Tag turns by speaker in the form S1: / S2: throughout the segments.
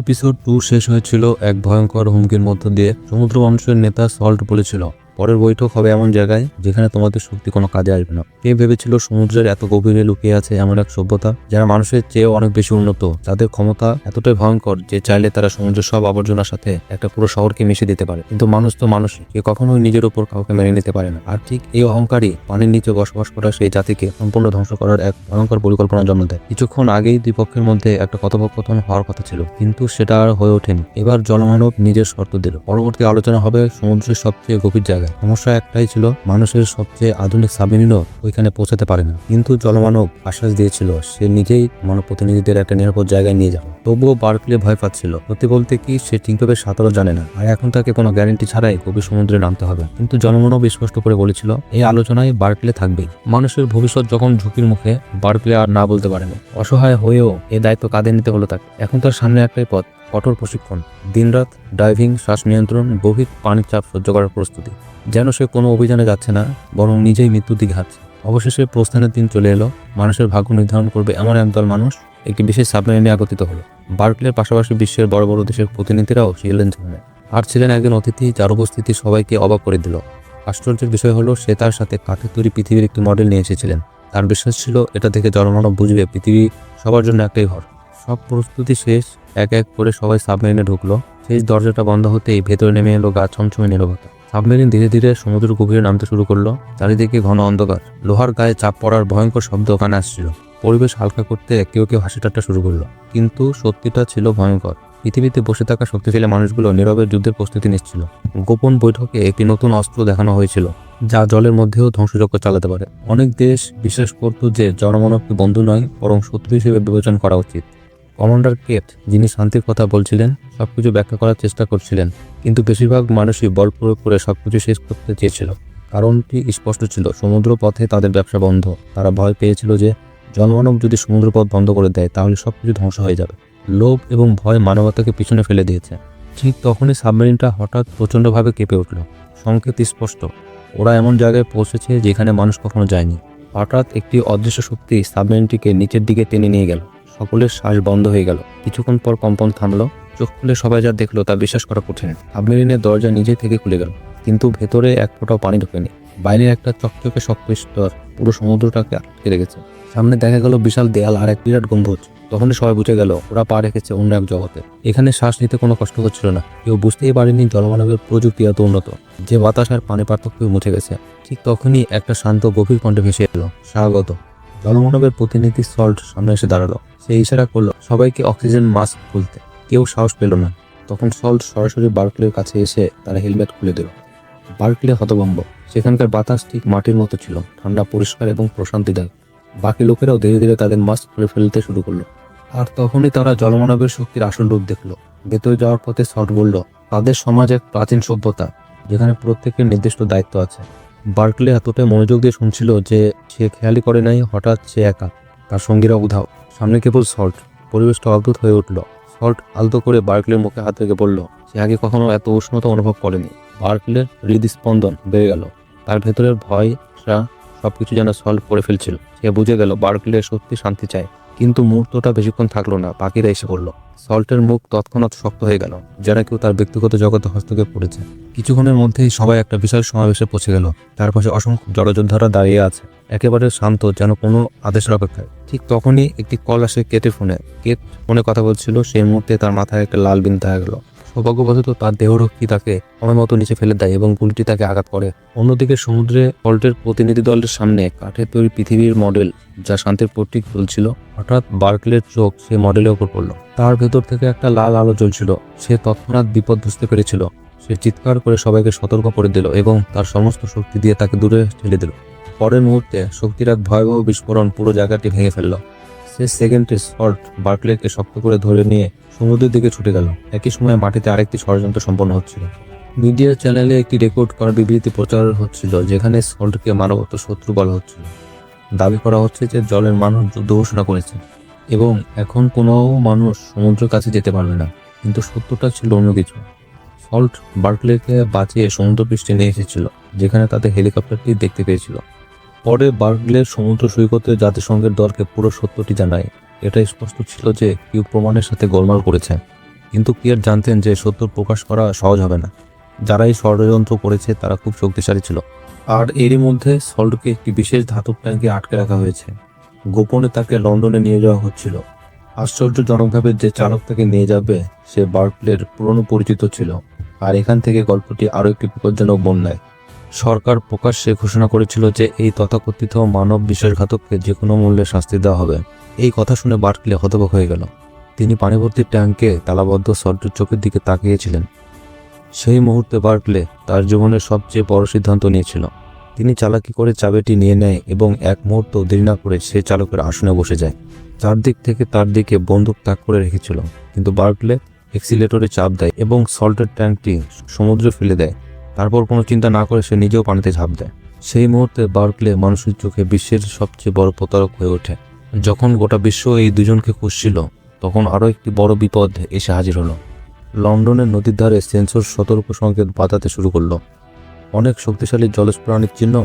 S1: Episode 2 শেষ হয়েছিল এক ভয়ঙ্কর হুমকির মধ্য দিয়ে। সমুদ্র মানুষের নেতা সল্ট বলেছিল, পরের বৈঠক হবে এমন জায়গায় যেখানে তোমাদের শক্তি কোনো কাজে আসবে না। কে ভেবেছিল সমুদ্রের এত গভীরে লুকিয়ে আছে এমন এক সভ্যতা যারা মানুষের চেয়ে অনেক বেশি উন্নত, যাদের ক্ষমতা এতটাই ভয়ঙ্কর যে চাইলে তারা সমুদ্রের সব আবর্জনার সাথে একটা পুরো শহরকে মিশিয়ে দিতে পারে। কিন্তু মানুষ তো মানুষই, কে কখনোই নিজের উপর কাউকে মেনে নিতে পারে না। আর ঠিক এই অহংকারী পানির নিচে বসবাস করা সেই জাতিকে সম্পূর্ণ ধ্বংস করার এক ভয়ঙ্কর পরিকল্পনা জন্ম দেয়। কিছুক্ষণ আগেই দুই পক্ষের মধ্যে একটা কথোপকথন হওয়ার কথা ছিল, কিন্তু সেটা আর হয়ে ওঠেনি। এবার জলমানব নিজের শর্ত দিল, পরবর্তী আলোচনা হবে সমুদ্রের সবচেয়ে গভীর জায়গায়। সমস্যা একটাই ছিল, মানুষের সবচেয়ে আধুনিক সাবমেরিনও ওইখানে পৌঁছাতে পারে না। কিন্তু জলমানব আশ্বাস দিয়েছিল সে নিজেই মানব প্রতিনিধিদের একটা নিরাপদ জায়গায় নিয়ে যাবে। তবুও বার্কলে ভয় পাচ্ছিল। সত্যি বলতে কি, সে ঠিকভাবে সাঁতারও জানে না, আর এখন তাকে কোনো গ্যারান্টি ছাড়াই গভীর সমুদ্রে নামতে হবে। কিন্তু জলমানব স্পষ্ট করে বলেছিল এই আলোচনায় বার্কলে থাকবেই। মানুষের ভবিষ্যৎ যখন ঝুঁকির মুখে, বার্কলে আর না বলতে পারেনি। অসহায় হয়েও এই দায়িত্ব কাঁধে নিতে হলো তাকে। এখন তার সামনে একটাই পথ, কঠোর প্রশিক্ষণ, দিনরাত ডাইভিং, শ্বাস নিয়ন্ত্রণ, গভীর পানির চাপ সহ্য করার প্রস্তুতি। যেন সে কোনো অভিযানে যাচ্ছে না, বরং নিজেই মৃত্যুর দিকে হাঁটছে। অবশেষে প্রস্থানের দিন চলে এলো। মানুষের ভাগ্য নির্ধারণ করবে এমন একদল মানুষ একটি বিশেষ সাবমেরিনে আগতিত হলো। বার্কলের পাশাপাশি বিশ্বের বড় বড় দেশের প্রতিনিধিরাও ছিলেন সেখানে। আর ছিলেন একজন অতিথি যার উপস্থিতি সবাইকে অবাক করে দিল। আশ্চর্যের বিষয় হলো, সে তার সাথে কাঠের তৈরি পৃথিবীর একটি মডেল নিয়ে এসেছিলেন। তার বিশ্বাস ছিল এটা থেকে জলমানব বুঝবে পৃথিবী সবার জন্য একটাই ঘর। সব প্রস্তুতি শেষ, এক এক করে সবাই সাবমেরিনে ঢুকলো। শেষ দরজাটা বন্ধ হতেই ভেতরে নেমে এলো গা ছমছমে নীরবতা। সাবমেরিন ধীরে ধীরে সমুদ্র গভীরে নামতে শুরু করলো। চারিদিকে ঘন অন্ধকার, লোহার গায়ে চাপ পড়ার ভয়ঙ্কর শব্দ ওখানে আসছিল। পরিবেশ হালকা করতে কেউ কেউ হাসি ঠাট্টা শুরু করলো, কিন্তু সত্যিটা ছিল ভয়ঙ্কর। পৃথিবীতে বসে থাকা শক্তিশালী মানুষগুলো নীরবে যুদ্ধের প্রস্তুতি নিচ্ছিল। গোপন বৈঠকে একটি নতুন অস্ত্র দেখানো হয়েছিল, যা জলের মধ্যেও ধ্বংসযজ্ঞ চালাতে পারে। অনেক দেশ বিশ্বাস করত যে জনমানবকে বন্ধু নয়, বরং শত্রু হিসেবে বিবেচনা করা উচিত। কমান্ডার কেট, যিনি শান্তির কথা বলছিলেন, সবকিছু ব্যাখ্যা করার চেষ্টা করছিলেন, কিন্তু বেশিরভাগ মানুষই বল প্রয়োগ করে সবকিছু শেষ করতে চেয়েছিল। কারণটি স্পষ্ট ছিল, সমুদ্র পথে তাদের ব্যবসা বন্ধ। তারা ভয় পেয়েছিল যে জলমানব যদি সমুদ্রপথ বন্ধ করে দেয় তাহলে সবকিছু ধ্বংস হয়ে যাবে। লোভ এবং ভয় মানবতাকে পিছনে ফেলে দিয়েছে। ঠিক তখনই সাবমেরিনটা হঠাৎ প্রচণ্ডভাবে কেঁপে উঠল। সংকেত স্পষ্ট, ওরা এমন জায়গায় পৌঁছেছে যেখানে মানুষ কখনো যায়নি। হঠাৎ একটি অদৃশ্য শক্তি সাবমেরিনটিকে নিচের দিকে টেনে নিয়ে গেল। সকলের শ্বাস বন্ধ হয়ে গেল। কিছুক্ষণ পর কম্পন থামলো। চোখ খুলে সবাই যা দেখলো তা বিশ্বাস করা কঠিন। সাবমেরিনের দরজা নিজে থেকে খুলে গেল, কিন্তু ভেতরে এক ফোঁটাও পানি ঢোকেনি। বাইরে একটা চকচকে শক্ত স্তর পুরো সমুদ্রটাকে আটকে রেখেছে। সামনে দেখা গেল বিশাল দেয়াল আর এক বিরাট গম্বুজ। তখনই সবাই বুঝে গেল ওরা পা রেখেছে অন্য এক জগতে। এখানে শ্বাস নিতে কোনো কষ্ট হচ্ছিল না। কেউ বুঝতেই পারেনি জলমানবের প্রযুক্তি এত উন্নত যে বাতাস আর পানি পার্থক্য মুছে গেছে। ঠিক তখনই একটা শান্ত গভীর কণ্ঠে ভেসে এলো, স্বাগত। জলমানবের প্রতিনিধি সল্ট সামনে এসে দাঁড়ালো। সে ইশারা করলো সবাইকে অক্সিজেন মাস্ক খুলতে। কেউ সাহস পেল না। তখন সল্ট সরাসরি বার্কলের কাছে এসে তার হেলমেট খুলে দিল। বার্কলে হতভম্ব। সেখানকার বাতাস ঠিক মাটির মতো ছিল, ঠান্ডা, পরিষ্কার এবং প্রশান্তিদায়ক। বাকি লোকেরাও ধীরে ধীরে তাদের মাস্ক খুলে ফেলতে শুরু করলো। আর তখনই তারা জলমানবের শক্তির আসল রূপ দেখলো। ভেতরে যাওয়ার পথে সল্ট বলল, তাদের সমাজ এক প্রাচীন সভ্যতা যেখানে প্রত্যেকের নির্দিষ্ট দায়িত্ব আছে। বার্কলে এতটাই মনোযোগ দিয়ে শুনছিল যে সে খেয়ালই করে নাই হঠাৎ সে একা, তার সঙ্গীরা উধাও। সামনে কেবল সল্ট। পরিবেশটা অদ্ভুত হয়ে উঠল। সল্ট আলতো করে বার্কলের মুখে হাত রেখে বলল, সে আগে কখনো এত উষ্ণতা অনুভব করেনি। বার্কলের হৃদস্পন্দন বেড়ে গেল। তার ভেতরের ভয় সবকিছু যেন সল্ট করে ফেলছিল। সে বুঝে গেল বার্কলে সত্যি শান্তি চায়। কিন্তু মুহূর্তটা বেশিক্ষণ থাকলো না, বাকিরা এসে পড়লো। সল্টের মুখ তৎক্ষণাৎ শক্ত হয়ে গেল, যারা কেউ তার ব্যক্তিগত জগতে হস্তক্ষেপ করেছে। কিছুক্ষণের মধ্যেই সবাই একটা বিশাল সমাবেশে পৌঁছে গেল। তার পাশে অসংখ্য জলযোদ্ধারা দাঁড়িয়ে আছে, একেবারে শান্ত, যেন কোনো আদেশের অপেক্ষায়। ঠিক তখনই একটি কল আসে কেটের ফোনে। কেট ফোনে কথা বলছিল। সেই মুহূর্তে তার মাথায় একটা লাল বিন্দু দেখা গেল। সৌভাগ্যবশত তার দেহরক্ষী তাকে সময় মতো নিচে ফেলে দেয় এবং গুলিটি তাকে আঘাত করে। অন্যদিকে সমুদ্রে সল্টের প্রতিনিধি দলের সামনে কাঠের তৈরি পৃথিবীর মডেল, যা শান্তির প্রতীক তুলছিল। হঠাৎ বার্কলের চোখ সে মডেলের উপর পড়ল। তার ভেতর থেকে একটা লাল আলো জ্বলছিল। সে তৎক্ষণাৎ বিপদ বুঝতে পেরেছিল। সে চিৎকার করে সবাইকে সতর্ক করে দিল এবং তার সমস্ত শক্তি দিয়ে তাকে দূরে ঠেলে দিল। পরের মুহূর্তে শক্তির এক ভয়াবহ বিস্ফোরণ পুরো জায়গাটি ভেঙে ফেলল। শেষ সেকেন্ডে সল্ট বার্কলেকে শক্ত করে ধরে নিয়ে সমুদ্রের দিকে ছুটে গেল। একই সময় মাটিতে আরেকটি ষড়যন্ত্র সম্পন্ন হচ্ছিল। মিডিয়া চ্যানেলে একটি রেকর্ড করা বিবৃতি প্রচার হচ্ছিল, যেখানে সল্টকে মানবত শত্রু বলা হচ্ছিল। দাবি করা হচ্ছে যে জলের মানুষ যুদ্ধ ঘোষণা করেছে এবং এখন কোনো মানুষ সমুদ্রের কাছে যেতে পারবে না। কিন্তু সত্যটা ছিল অন্য কিছু। সল্ট বার্কলেকে বাঁচিয়ে সমুদ্রপৃষ্ঠে নিয়ে এসেছিল, যেখানে তাদের হেলিকপ্টারটি দেখতে পেয়েছিল। পরে বার্কলের সমুদ্র সৈকতে জাতিসংঘের দলকে পুরো সত্যটি জানায়। এটা স্পষ্ট ছিল যে কেউ প্রমাণের সাথে গোলমাল করেছে। কিন্তু কিয়েট জানতেন যে সত্য প্রকাশ করা সহজ হবে না। যারা এই ষড়যন্ত্র করেছে তারা খুব শক্তিশালী ছিল। আর এরই মধ্যে সল্টকে একটি বিশেষ ধাতব ট্যাঙ্কে আটকে রাখা হয়েছে। গোপনে তাকে লন্ডনে নিয়ে যাওয়া হচ্ছিল। আশ্চর্যজনকভাবে যে চালক তাকে নিয়ে যাবে সে বার্কলের পুরনো পরিচিত ছিল। আর এখান থেকে গল্পটি আরও একটি বিপজ্জনক বন্যায়। সরকার প্রকাশ্যে ঘোষণা করেছিল যে এই তথাকথিত মানব বিশ্বাসঘাতককে যে কোনো মূল্যে শাস্তি দেওয়া হবে। এই কথা শুনে বার্কলে হতবাক হয়ে গেল। তিনি পানিভর্তি ট্যাঙ্কে তালাবদ্ধ সল্টের চোখের দিকে তাকিয়েছিলেন। সেই মুহূর্তে বার্কলে তার জীবনের সবচেয়ে বড় সিদ্ধান্ত নিয়েছিল। তিনি চালাকি করে চাবিটি নিয়ে নেয় এবং এক মুহূর্ত দেরি না করে সে চালকের আসনে বসে যায়। চারদিক থেকে তার দিকে বন্দুক তাক করে রেখেছিল, কিন্তু বার্কলে এক্সিলেটরে চাপ দেয় এবং সল্টের ট্যাঙ্কটি সমুদ্রে ফেলে দেয়। তারপর কোনো চিন্তা না করে সে নিজেও পানিতে ঝাঁপ দেয়। সেই মুহূর্তে বার্কলে মানুষের চোখে বিশ্বের সবচেয়ে বড় প্রতারক হয়ে ওঠে। যখন গোটা বিশ্ব এই দুজনকে খুঁজছিল, তখন আরও একটি বড় বিপদ এসে হাজির হলো। লন্ডনের নদীর ধারে সেন্সর সতর্ক সংকেত বাজাতে শুরু করলো। অনেক শক্তিশালী জলজ প্রাণীর চিহ্ন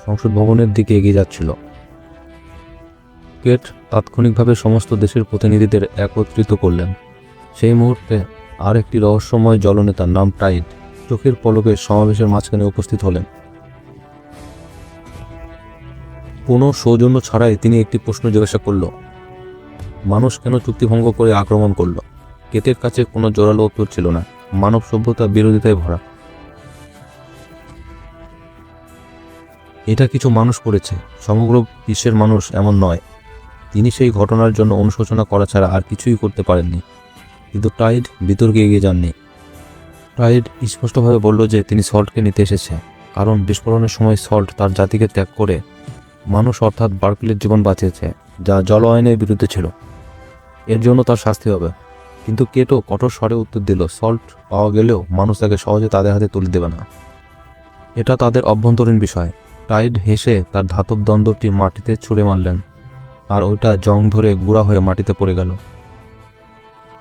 S1: সংসদ ভবনের দিকে এগিয়ে যাচ্ছিল। কিয়েট তাৎক্ষণিকভাবে সমস্ত দেশের প্রতিনিধিদের একত্রিত করলেন। সেই মুহূর্তে আর একটি রহস্যময় জলনেতার নাম টাইড চোখের পলকে সমাবেশের মাঝখানে উপস্থিত হলেন। কোনো সৌজন্য ছাড়াই তিনি একটি প্রশ্ন জিজ্ঞাসা করল, মানুষ কেন চুক্তিভঙ্গ করে আক্রমণ করল? কিয়েটের কাছে কোনো জোরালো উত্তর ছিল না। মানব সভ্যতা বিরোধিতায় ভরা। এটা কিছু মানুষ করেছে, সমগ্র বিশ্বের মানুষ এমন নয়। তিনি সেই ঘটনার জন্য অনুশোচনা করা ছাড়া আর কিছুই করতে পারেননি। কিন্তু টাইড বিতর্কে এগিয়ে যাননি। টাইড স্পষ্টভাবে বলল যে তিনি সল্টকে নিতে এসেছে, কারণ বিস্ফোরণের সময় সল্ট তার জাতিকে ত্যাগ করে মানুষ অর্থাৎ বার্কলের জীবন বাঁচিয়েছে, যা জল আইনের বিরুদ্ধে ছিল। এর জন্য তার শাস্তি হবে। কিন্তু কিয়েটও কঠোর স্বরে উত্তর দিল, সল্ট পাওয়া গেলেও মানুষ তাকে সহজে তাদের হাতে তুলে দেবে না। এটা তাদের অভ্যন্তরীণ বিষয়। টাইড হেসে তার ধাতব দণ্ডটি মাটিতে ছুঁড়ে মারলেন, আর ওইটা জং ধরে গুঁড়া হয়ে মাটিতে পড়ে গেল।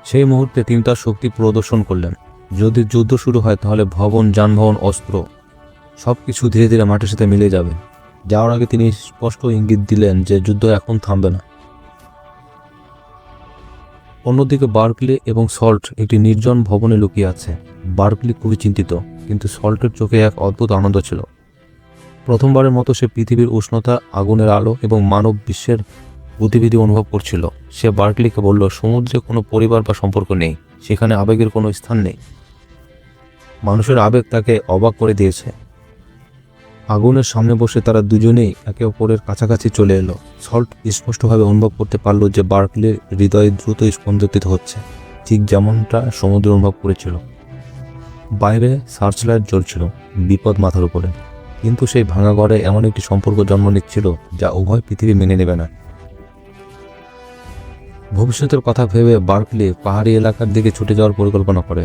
S1: সেই মুহূর্তে তিনি তার শক্তি প্রদর্শন করলেন। যদি যুদ্ধ শুরু হয় তাহলে ভবন, যানবাহন, অস্ত্র সবকিছু ধীরে ধীরে মাটির সাথে মিলে যাবে। যাওয়ার আগে তিনি স্পষ্ট ইঙ্গিত দিলেন যে যুদ্ধ এখন থামবে না। অন্যদিকে বার্কলে এবং সল্ট একটি নির্জন ভবনে লুকিয়ে আছে। বার্কলে খুবই চিন্তিত, কিন্তু সল্টের চোখে এক অদ্ভুত আনন্দ ছিল। প্রথমবারের মতো সে পৃথিবীর উষ্ণতা, আগুনের আলো এবং মানব বিশ্বের গতিবিধি অনুভব করছিল। সে বার্কলেকে বলল, সমুদ্রে কোনো পরিবার বা সম্পর্ক নেই, সেখানে আবেগের কোনো স্থান নেই। মানুষের আবেগ তাকে অবাক করে দিয়েছে। আগুনের সামনে বসে তারা দুজনেই একে অপরের কাছাকাছি চলে এলো। সল্ট স্পষ্টভাবে অনুভব করতে পারল যে বার্কলের হৃদয়ে দ্রুত স্পন্দিত হচ্ছে, ঠিক যেমনটা সমুদ্র অনুভব করেছিল। বাইরে সার্চলাইট জ্বলছিল, বিপদ মাথার উপরে। কিন্তু সেই ভাঙা ঘরে এমন একটি সম্পর্ক জন্ম নিচ্ছিল যা উভয় পৃথিবী মেনে নেবে না। ভবিষ্যতের কথা ভেবে বার্কলে পাহাড়ি এলাকার দিকে ছুটে যাওয়ার পরিকল্পনা করে।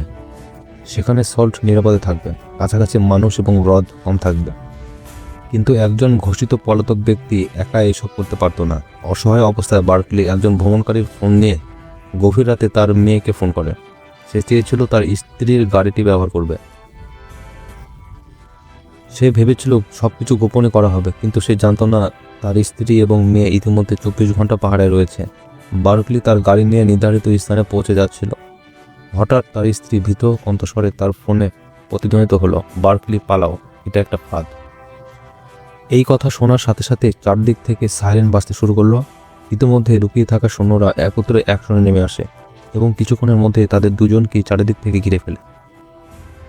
S1: সেখানে সল্ট নিরাপদে থাকবে, কাছাকাছি মানুষ এবং হ্রদ কম থাকবে। কিন্তু একজন ঘোষিত পলাতক ব্যক্তি একা এসব করতে পারত না। অসহায় অবস্থায় বার্কলে একজন ভ্রমণকারীর ফোন নিয়ে গভীর রাতে তার মেয়েকে ফোন করে। সে চেয়েছিল তার স্ত্রীর গাড়িটি ব্যবহার করবে। সে ভেবেছিল সবকিছু গোপনে করা হবে, কিন্তু সে জানত না তার স্ত্রী এবং মেয়ে ইতিমধ্যে 24 ঘন্টা পাহাড়ে রয়েছে। বার্কলে তার গাড়ি নিয়ে নির্ধারিত স্থানে পৌঁছে যাচ্ছিল। হঠাৎ তার স্ত্রী ভীত কণ্ঠস্বরে তার ফোনে প্রতিধ্বনিত হলো, বার্কলে পালাও, এটা একটা ফাঁদ। এই কথা শোনার সাথে সাথে চারদিক থেকে সাইরেন বাজতে শুরু করলো। ইতিমধ্যে লুকিয়ে থাকা সৈন্যরা একত্রে অ্যাকশনে নেমে আসে এবং কিছুক্ষণের মধ্যে তাদের দুজনকেই চারিদিক থেকে ঘিরে ফেলে।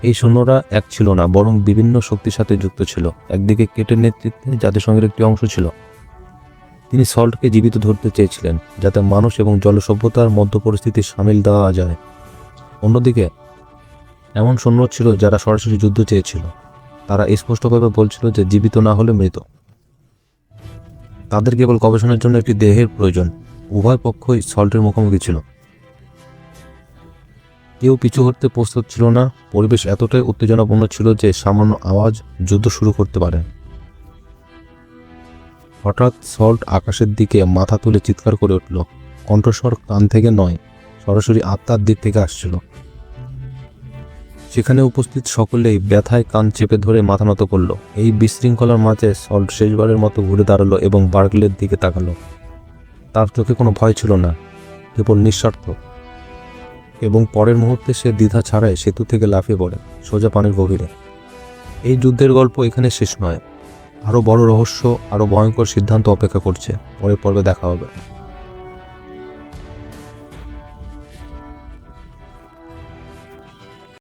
S1: এই সৈন্যরা এক ছিল না, বরং বিভিন্ন শক্তির সাথে যুক্ত ছিল। একদিকে কিয়েটের নেতৃত্বে জাতিসংঘের একটি অংশ ছিল। তিনি সল্টকে জীবিত ধরতে চেয়েছিলেন, যাতে মানুষ এবং জলসভ্যতার মধ্য পরিস্থিতি সামিল দেওয়া যায়। অন্যদিকে এমন সৈন্য ছিল যারা সরাসরি যুদ্ধ চেয়েছিল। তারা স্পষ্টভাবে বলছিল যে জীবিত না হলে মৃত। তাদের কেবল গবেষণার জন্য একটি দেহের প্রয়োজন। উভয় পক্ষই সল্টের মুখোমুখি ছিল। কেউ পিছু হটতে প্রস্তুত ছিল না। পরিবেশ এতটাই উত্তেজনাপূর্ণ ছিল যে সামান্য আওয়াজ যুদ্ধ শুরু করতে পারে। হঠাৎ সল্ট আকাশের দিকে মাথা তুলে চিৎকার করে উঠল। কণ্ঠস্বর কান থেকে নয়, সরাসরি আত্মার দিক থেকে আসছিল। সেখানে উপস্থিত সকলেই ব্যথায় কান চেপে ধরে মাথা নত করল। এই বিশৃঙ্খলার মাঝে সল্ট শেষবারের মতো ঘুরে দাঁড়ালো এবং বার্কলের দিকে তাকালো। তার চোখে কোনো ভয় ছিল না, কেবল নিঃস্বার্থ। এবং পরের মুহূর্তে সে দ্বিধা ছাড়াই সেতু থেকে লাফিয়ে পড়ে সোজা পানির গভীরে। এই যুদ্ধের গল্প এখানে শেষ নয়, আরও বড় রহস্য, আরও ভয়ঙ্কর সিদ্ধান্ত অপেক্ষা করছে। পরের পর্বে দেখা হবে।